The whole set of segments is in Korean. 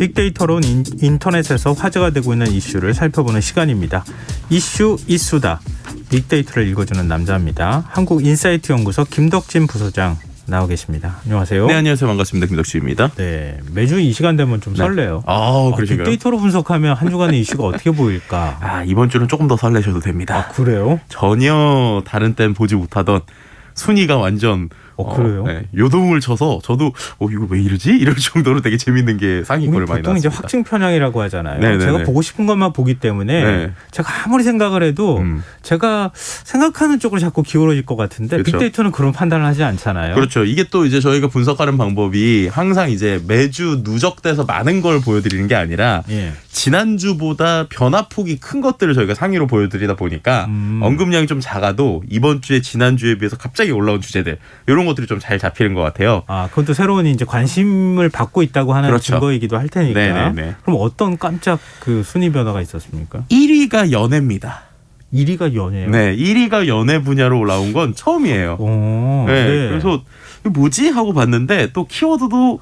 빅데이터로 인터넷에서 화제가 되고 있는 이슈를 살펴보는 시간입니다. 이슈 이수다. 빅데이터를 읽어주는 남자입니다. 한국인사이트 연구소 김덕진 부소장 나와 계십니다. 안녕하세요. 네, 안녕하세요. 반갑습니다. 김덕진입니다. 네, 매주 이 시간 되면 좀 설레요. 그러신가요? 빅데이터로 분석하면 한 주간의 이슈가 어떻게 보일까? 이번 주는 조금 더 설레셔도 됩니다. 그래요? 전혀 다른 땐 보지 못하던 순위가 완전 그래요? 네, 요동을 쳐서 저도 이거 왜 이러지? 이럴 정도로 되게 재밌는 게 상위권을 많이 보통 이제 나왔습니다. 확증 편향이라고 하잖아요. 네네네. 제가 보고 싶은 것만 보기 때문에 네. 제가 아무리 생각을 해도 제가 생각하는 쪽으로 자꾸 기울어질 것 같은데 그렇죠. 빅데이터는 그런 판단을 하지 않잖아요. 그렇죠. 이게 또 이제 저희가 분석하는 방법이 항상 이제 매주 누적돼서 많은 걸 보여드리는 게 아니라 예. 지난주보다 변화폭이 큰 것들을 저희가 상위로 보여드리다 보니까 언급량이 좀 작아도 이번 주에 지난주에 비해서 갑자기 올라온 주제들 이런 것들이 좀 잘 잡히는 것 같아요. 그것도 새로운 이제 관심을 받고 있다고 하는 그렇죠. 증거이기도 할 테니까. 네네네. 그럼 어떤 깜짝 그 순위 변화가 있었습니까? 1위가 연애입니다. 1위가 연예예요. 네, 1위가 연애 분야로 올라온 건 처음이에요. 네. 그래서 이거 뭐지 하고 봤는데 또 키워드도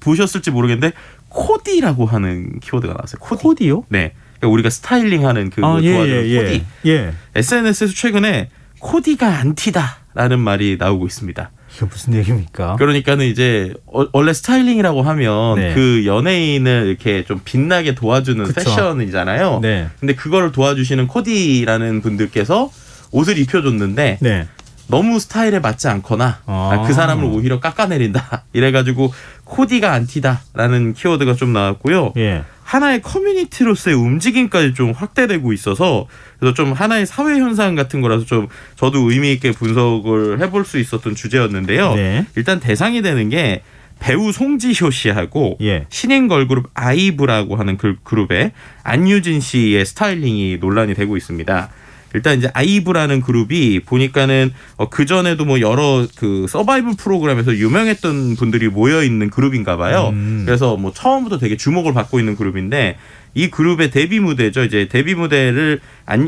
보셨을지 모르겠는데 코디라고 하는 키워드가 나왔어요. 코디요? 네, 그러니까 우리가 스타일링하는 그거 도와주는 코디. 예. SNS에서 최근에 코디가 안티다라는 말이 나오고 있습니다. 이게 무슨 얘기입니까? 그러니까는 이제 원래 스타일링이라고 하면 네. 그 연예인을 이렇게 좀 빛나게 도와주는 그쵸. 패션이잖아요. 네. 근데 그거를 도와주시는 코디라는 분들께서 옷을 입혀줬는데 네. 너무 스타일에 맞지 않거나 그 사람을 오히려 깎아내린다. 이래가지고 코디가 안티다라는 키워드가 좀 나왔고요. 예. 하나의 커뮤니티로서의 움직임까지 좀 확대되고 있어서 그래서 좀 하나의 사회 현상 같은 거라서 좀 저도 의미 있게 분석을 해볼 수 있었던 주제였는데요. 네. 일단 대상이 되는 게 배우 송지효 씨하고 예. 신인 걸그룹 아이브라고 하는 그 그룹의 안유진 씨의 스타일링이 논란이 되고 있습니다. 일단 이제 아이브라는 그룹이 보니까는 그 전에도 뭐 여러 그 서바이벌 프로그램에서 유명했던 분들이 모여 있는 그룹인가 봐요. 그래서 뭐 처음부터 되게 주목을 받고 있는 그룹인데 이 그룹의 데뷔 무대죠. 이제 데뷔 무대를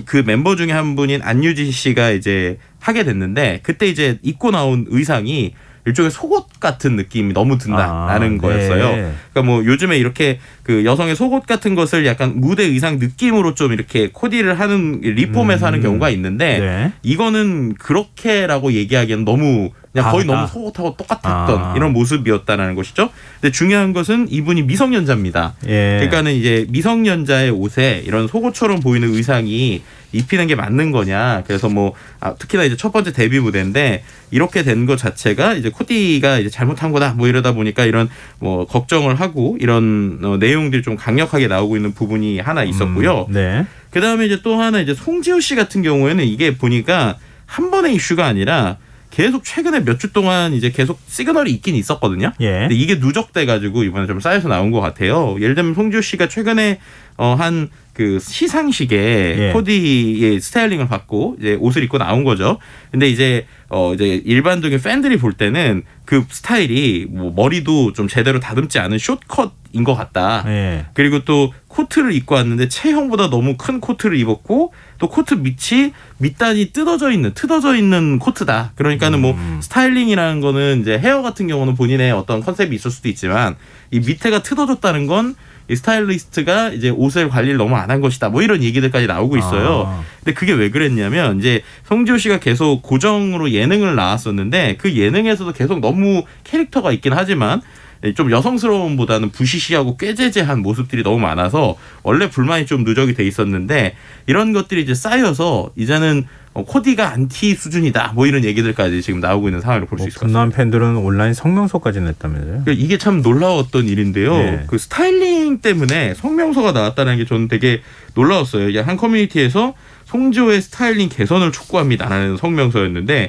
그 멤버 중에 한 분인 안유진 씨가 이제 하게 됐는데 그때 이제 입고 나온 의상이 일종의 속옷 같은 느낌이 너무 든다라는 거였어요. 네. 그러니까 뭐 요즘에 이렇게 그 여성의 속옷 같은 것을 약간 무대 의상 느낌으로 좀 이렇게 코디를 하는 리폼해서 하는 경우가 있는데 네. 이거는 그렇게라고 얘기하기에는 너무 그냥 거의 다르다. 너무 속옷하고 똑같았던 이런 모습이었다는 것이죠. 근데 중요한 것은 이분이 미성년자입니다. 예. 그러니까는 이제 미성년자의 옷에 이런 속옷처럼 보이는 의상이 입히는 게 맞는 거냐. 그래서 뭐 특히나 이제 첫 번째 데뷔 무대인데 이렇게 된 것 자체가 이제 코디가 이제 잘못한 거다. 뭐 이러다 보니까 이런 뭐 걱정을 하고 이런 내용들이 좀 강력하게 나오고 있는 부분이 하나 있었고요. 네. 그 다음에 이제 또 하나 이제 송지효 씨 같은 경우에는 이게 보니까 한 번의 이슈가 아니라 계속 최근에 몇 주 동안 이제 계속 시그널이 있긴 있었거든요. 예. 근데 이게 누적돼가지고 이번에 좀 쌓여서 나온 것 같아요. 예를 들면 송지효 씨가 최근에 한 그 시상식에 예. 코디의 스타일링을 받고 이제 옷을 입고 나온 거죠. 근데 이제 일반적인 팬들이 볼 때는 그 스타일이 뭐 머리도 좀 제대로 다듬지 않은 숏컷인 것 같다. 예. 그리고 또 코트를 입고 왔는데 체형보다 너무 큰 코트를 입었고 또 코트 밑단이 트어져 있는 코트다. 그러니까는 뭐 스타일링이라는 거는 이제 헤어 같은 경우는 본인의 어떤 컨셉이 있을 수도 있지만 이 밑에가 트어졌다는 건 이 스타일리스트가 이제 옷을 관리를 너무 안 한 것이다. 뭐 이런 얘기들까지 나오고 있어요. 근데 그게 왜 그랬냐면 이제 송지효 씨가 계속 고정으로 예능을 나왔었는데 그 예능에서도 계속 너무 캐릭터가 있긴 하지만 좀 여성스러움보다는 부시시하고 꾀재재한 모습들이 너무 많아서 원래 불만이 좀 누적이 돼 있었는데 이런 것들이 이제 쌓여서 이제는 코디가 안티 수준이다. 뭐 이런 얘기들까지 지금 나오고 있는 상황을 볼 수 있을 것 같습니다. 분노한 팬들은 온라인 성명서까지 냈다면서요? 이게 참 놀라웠던 일인데요. 네. 그 스타일링 때문에 성명서가 나왔다는 게 저는 되게 놀라웠어요. 한 커뮤니티에서 송지효의 스타일링 개선을 촉구합니다라는 성명서였는데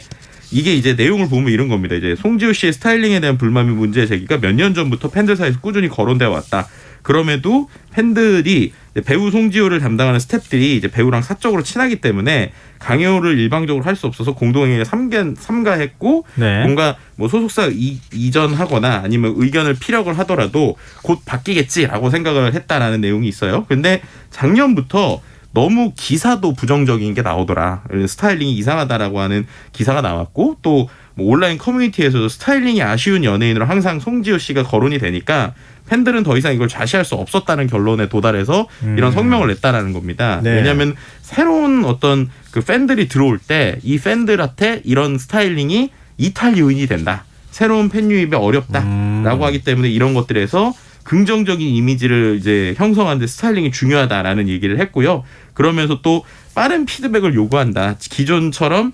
이게 이제 내용을 보면 이런 겁니다. 이제 송지효 씨의 스타일링에 대한 불만 및 문제 제기가 몇 년 전부터 팬들 사이에서 꾸준히 거론되어 왔다. 그럼에도 팬들이 배우 송지효를 담당하는 스태프들이 이제 배우랑 사적으로 친하기 때문에 강요를 일방적으로 할 수 없어서 공동행위에 삼가했고 네. 뭔가 뭐 소속사 이전하거나 아니면 의견을 피력을 하더라도 곧 바뀌겠지라고 생각을 했다라는 내용이 있어요. 근데 작년부터 너무 기사도 부정적인 게 나오더라. 스타일링이 이상하다라고 하는 기사가 나왔고 또 뭐 온라인 커뮤니티에서도 스타일링이 아쉬운 연예인으로 항상 송지효 씨가 거론이 되니까 팬들은 더 이상 이걸 좌시할 수 없었다는 결론에 도달해서 이런 성명을 냈다라는 겁니다. 네. 왜냐하면 새로운 어떤 그 팬들이 들어올 때 이 팬들한테 이런 스타일링이 이탈 요인이 된다. 새로운 팬 유입이 어렵다라고 하기 때문에 이런 것들에서 긍정적인 이미지를 이제 형성하는 데 스타일링이 중요하다라는 얘기를 했고요. 그러면서 또 빠른 피드백을 요구한다. 기존처럼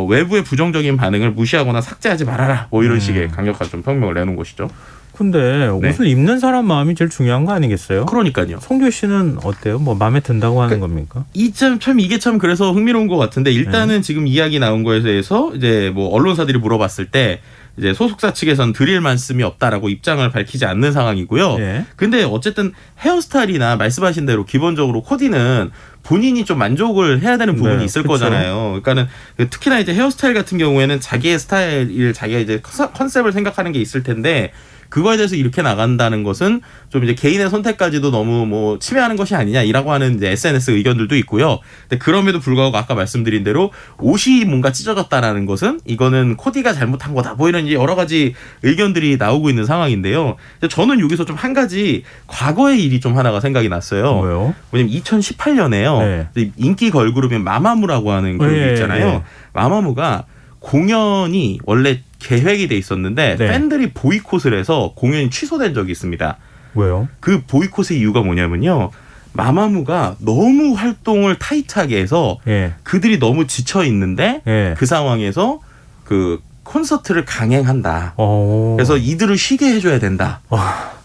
외부의 부정적인 반응을 무시하거나 삭제하지 말아라. 뭐 이런 식의 강력한 좀 성명을 내놓은 것이죠. 근데 옷을 입는 사람 마음이 제일 중요한 거 아니겠어요? 그러니까요. 송지효 씨는 어때요? 뭐 마음에 든다고 하는 겁니까? 이게 참 그래서 흥미로운 것 같은데 일단은 지금 이야기 나온 거에 대해서 이제 뭐 언론사들이 물어봤을 때 이제 소속사 측에서는 드릴 말씀이 없다라고 입장을 밝히지 않는 상황이고요. 예. 근데 어쨌든 헤어스타일이나 말씀하신 대로 기본적으로 코디는 본인이 좀 만족을 해야 되는 부분이 있을 그쵸. 거잖아요. 그러니까는 특히나 이제 헤어스타일 같은 경우에는 자기의 스타일, 자기가 이제 컨셉을 생각하는 게 있을 텐데 그거에 대해서 이렇게 나간다는 것은 좀 이제 개인의 선택까지도 너무 뭐 침해하는 것이 아니냐라고 하는 이제 SNS 의견들도 있고요. 근데 그럼에도 불구하고 아까 말씀드린 대로 옷이 뭔가 찢어졌다라는 것은 이거는 코디가 잘못한 거다. 뭐 이런 이제 여러 가지 의견들이 나오고 있는 상황인데요. 저는 여기서 좀 한 가지 과거의 일이 좀 하나가 생각이 났어요. 뭐요? 왜냐면 2018년에요. 네. 인기 걸그룹인 마마무라고 하는 그룹이 있잖아요. 네. 마마무가 공연이 원래 계획이 돼 있었는데 네. 팬들이 보이콧을 해서 공연이 취소된 적이 있습니다. 왜요? 그 보이콧의 이유가 뭐냐면요. 마마무가 너무 활동을 타이트하게 해서 예. 그들이 너무 지쳐 있는데 예. 그 상황에서 그 콘서트를 강행한다. 오. 그래서 이들을 쉬게 해줘야 된다.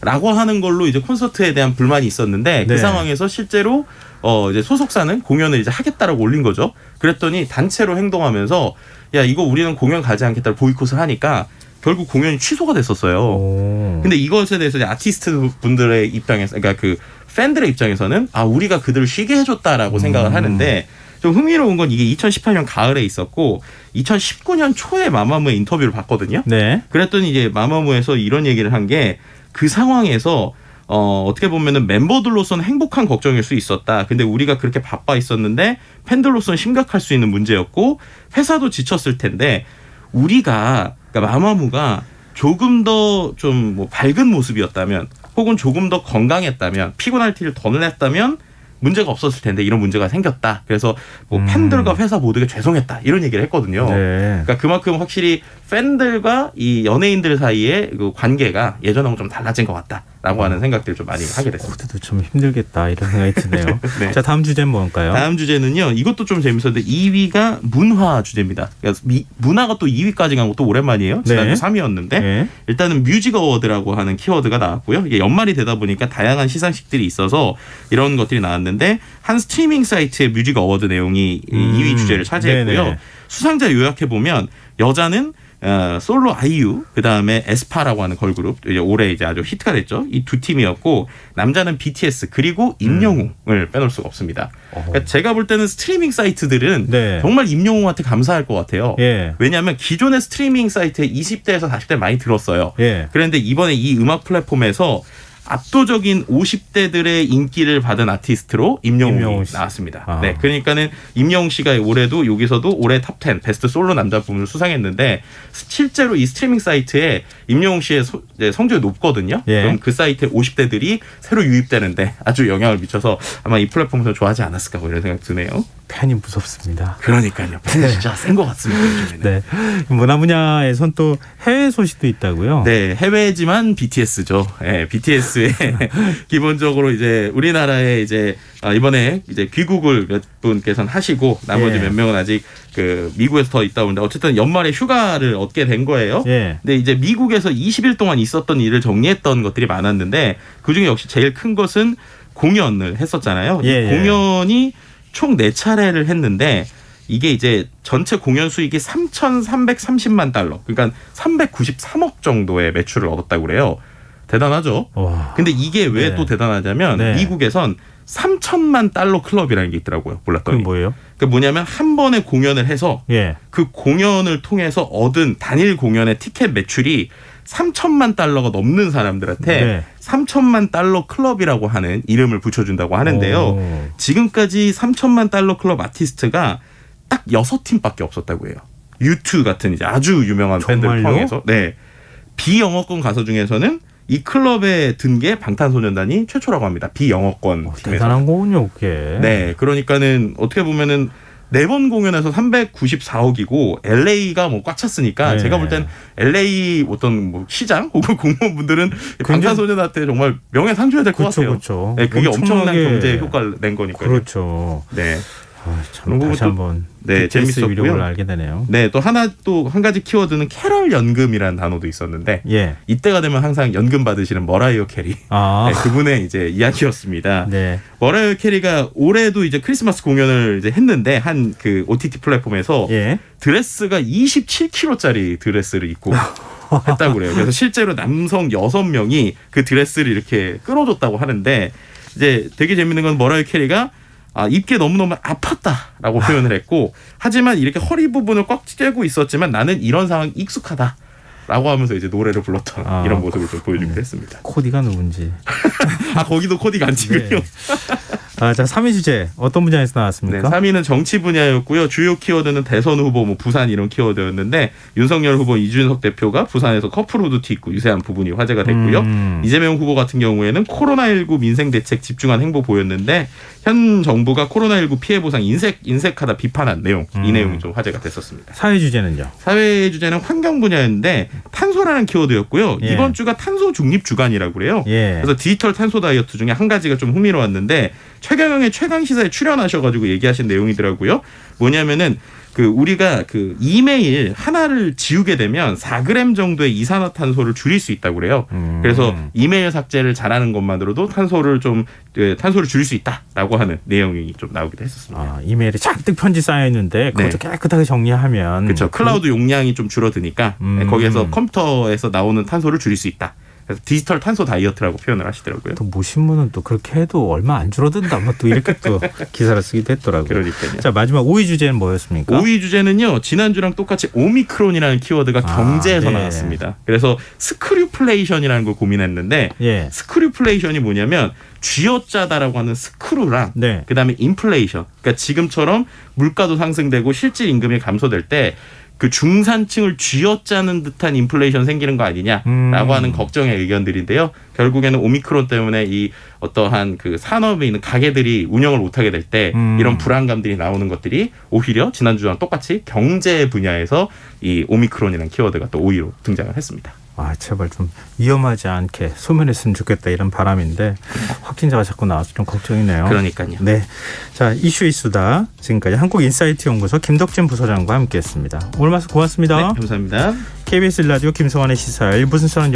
라고 하는 걸로 이제 콘서트에 대한 불만이 있었는데 그 네. 상황에서 실제로 이제 소속사는 공연을 이제 하겠다라고 올린 거죠. 그랬더니 단체로 행동하면서 야 이거 우리는 공연 가지 않겠다고 보이콧을 하니까 결국 공연이 취소가 됐었어요. 오. 근데 이것에 대해서 이제 아티스트 분들의 입장에서 그러니까 그 팬들의 입장에서는 아 우리가 그들을 쉬게 해줬다라고 생각을 하는데 좀 흥미로운 건 이게 2018년 가을에 있었고 2019년 초에 마마무의 인터뷰를 봤거든요. 네. 그랬더니 이제 마마무에서 이런 얘기를 한 게 그 상황에서 어떻게 보면은 멤버들로서는 행복한 걱정일 수 있었다. 근데 우리가 그렇게 바빠 있었는데 팬들로서는 심각할 수 있는 문제였고 회사도 지쳤을 텐데 우리가 그러니까 마마무가 조금 더 좀 뭐 밝은 모습이었다면 혹은 조금 더 건강했다면 피곤할 티를 더 냈다면 문제가 없었을 텐데 이런 문제가 생겼다. 그래서 뭐 팬들과 회사 모두가 죄송했다. 이런 얘기를 했거든요. 네. 그러니까 그만큼 확실히 팬들과 이 연예인들 사이의 그 관계가 예전하고 좀 달라진 것 같다라고 하는 생각들을 좀 많이 하게 됐습니다. 코드도 좀 힘들겠다 이런 생각이 드네요. 네. 자, 다음 주제는 뭔가요? 다음 주제는요. 이것도 좀 재밌었는데 2위가 문화 주제입니다. 그러니까 문화가 또 2위까지 간 것도 오랜만이에요. 지난주 네. 3위였는데 네. 일단은 뮤직 어워드라고 하는 키워드가 나왔고요. 이게 연말이 되다 보니까 다양한 시상식들이 있어서 이런 것들이 나왔는데 한 스트리밍 사이트의 뮤직 어워드 내용이 2위 주제를 차지했고요. 네네. 수상자 요약해 보면 여자는 솔로 아이유, 그 다음에 에스파라고 하는 걸그룹, 이제 올해 이제 아주 히트가 됐죠. 이 두 팀이었고, 남자는 BTS, 그리고 임영웅을 빼놓을 수가 없습니다. 그러니까 제가 볼 때는 스트리밍 사이트들은 네. 정말 임영웅한테 감사할 것 같아요. 예. 왜냐하면 기존의 스트리밍 사이트에 20대에서 40대 많이 들었어요. 예. 그런데 이번에 이 음악 플랫폼에서 압도적인 50대들의 인기를 받은 아티스트로 임영웅이 임영웅 씨. 나왔습니다. 아. 네, 그러니까는 임영웅 씨가 올해도 여기서도 올해 탑10 베스트 솔로 남자 부문을 수상했는데 실제로 이 스트리밍 사이트에 임영웅 씨의 성적이 높거든요. 예. 그럼 그 사이트에 50대들이 새로 유입되는데 아주 영향을 미쳐서 아마 이 플랫폼에서 좋아하지 않았을까 뭐 이런 생각 드네요. 팬이 무섭습니다. 그러니까요. 팬이 진짜 센 것 같습니다. 요즘에는. 네. 문화 분야에선 또 해외 소식도 있다고요. 네, 해외지만 BTS죠. 네, BTS의 기본적으로 이제 우리나라에 이제 이번에 이제 귀국을 몇 분께서는 하시고 나머지 예. 몇 명은 아직 그 미국에서 더 있다 보는데 어쨌든 연말에 휴가를 얻게 된 거예요. 예. 근데 이제 미국에서 20일 동안 있었던 일을 정리했던 것들이 많았는데 그중에 역시 제일 큰 것은 공연을 했었잖아요. 예, 이 예. 공연이 총 4차례를 했는데 이게 이제 전체 공연 수익이 3,330만 달러. 그러니까 393억 정도의 매출을 얻었다고 그래요. 대단하죠. 와. 근데 이게 왜 네. 또 대단하냐면 네. 미국에선 3천만 달러 클럽이라는 게 있더라고요. 몰랐더니. 그건 뭐예요? 그러니까 뭐냐면 한 번에 공연을 해서 예. 그 공연을 통해서 얻은 단일 공연의 티켓 매출이 3천만 달러가 넘는 사람들한테 네. 3천만 달러 클럽이라고 하는 이름을 붙여준다고 하는데요. 오. 지금까지 3천만 달러 클럽 아티스트가 딱 6팀밖에 없었다고 해요. U2 같은 이제 아주 유명한 밴드를 정말요? 포함해서 네. 비영어권 가수 중에서는 이 클럽에 든 게 방탄소년단이 최초라고 합니다. 비영어권 팀에서. 대단한 거군요, 그게. 네, 그러니까는 어떻게 보면은 4번 공연에서 394억이고 LA가 뭐 꽉 찼으니까 네. 제가 볼 땐 LA 어떤 뭐 시장 혹은 공무원분들은 방탄소년단한테 정말 명예상 줘야 될 것 같아요. 그렇죠. 네, 그게 엄청난 엄청나게- 경제 효과를 낸 거니까요. 그렇죠. 네. 참 그런 다시 것도- 한번 네, BTS의 위력을 재밌었고요. 알게 되네요. 네, 또 한 가지 키워드는 캐럴 연금이라는 단어도 있었는데 예. 이때가 되면 항상 연금 받으시는 머라이어 캐리. 아, 네, 그분의 이제 이야기였습니다. 네. 머라이어 캐리가 올해도 이제 크리스마스 공연을 이제 했는데 한 그 OTT 플랫폼에서 예. 드레스가 27kg짜리 드레스를 입고 했다고 그래요. 그래서 실제로 남성 6명이 그 드레스를 이렇게 끌어줬다고 하는데 이제 되게 재밌는 건 머라이어 캐리가 입기에 너무너무 아팠다라고 표현을 했고 하지만 이렇게 허리 부분을 꽉 쥐고 있었지만 나는 이런 상황 익숙하다. 라고 하면서 이제 노래를 불렀던 이런 모습을 좀 보여주기도 했습니다. 코디가 누군지. 거기도 코디가 안 치군요. 네. 자, 3위 주제 어떤 분야에서 네, 나왔습니까? 3위는 정치 분야였고요. 주요 키워드는 대선 후보, 뭐 부산 이런 키워드였는데 윤석열 후보, 이준석 대표가 부산에서 커플 후드티 입고 유세한 부분이 화제가 됐고요. 이재명 후보 같은 경우에는 코로나19 민생 대책 집중한 행보 보였는데 현 정부가 코로나19 피해 보상 인색하다 비판한 내용, 이 내용이 좀 화제가 됐었습니다. 사회 주제는요? 사회 주제는 환경 분야인데 탄소라는 키워드였고요. 예. 이번 주가 탄소 중립 주간이라고 그래요. 예. 그래서 디지털 탄소 다이어트 중에 한 가지가 좀 흥미로웠는데 최경영의 최강 시사에 출연하셔가지고 얘기하신 내용이더라고요. 뭐냐면은 우리가 이메일 하나를 지우게 되면 4g 정도의 이산화탄소를 줄일 수 있다고 그래요. 그래서 이메일 삭제를 잘하는 것만으로도 탄소를 줄일 수 있다라고 하는 내용이 좀 나오기도 했었습니다. 이메일에 잔뜩 편지 쌓여 있는데 그걸 좀 깨끗하게 정리하면 그렇죠. 클라우드 용량이 좀 줄어드니까 거기에서 컴퓨터에서 나오는 탄소를 줄일 수 있다. 그래서 디지털 탄소 다이어트라고 표현을 하시더라고요. 또 모 신문은 또 그렇게 해도 얼마 안 줄어든다. 뭐 또 이렇게 또 기사를 쓰기도 했더라고요. 그러니까요. 자, 마지막 5위 주제는 뭐였습니까? 5위 주제는요. 지난주랑 똑같이 오미크론이라는 키워드가 경제에서 네. 나왔습니다. 그래서 스크류플레이션이라는 걸 고민했는데 예. 스크류플레이션이 뭐냐면 쥐어짜다라고 하는 스크루랑 네. 그다음에 인플레이션. 그러니까 지금처럼 물가도 상승되고 실질 임금이 감소될 때 그 중산층을 쥐어짜는 듯한 인플레이션 생기는 거 아니냐라고 하는 걱정의 의견들인데요. 결국에는 오미크론 때문에 이 어떠한 산업에 있는 가게들이 운영을 못하게 될 때 이런 불안감들이 나오는 것들이 오히려 지난주랑 똑같이 경제 분야에서 이 오미크론이라는 키워드가 또 5위로 등장을 했습니다. 제발 좀 위험하지 않게 소멸했으면 좋겠다 이런 바람인데 확진자가 자꾸 나와서 좀 걱정이네요. 그러니까요. 네, 자 이슈이수다. 지금까지 한국인사이트 연구소 김덕진 부소장과 함께했습니다. 오늘 말씀 고맙습니다. 네, 감사합니다. KBS 라디오 김성환의 시사 1부 순서는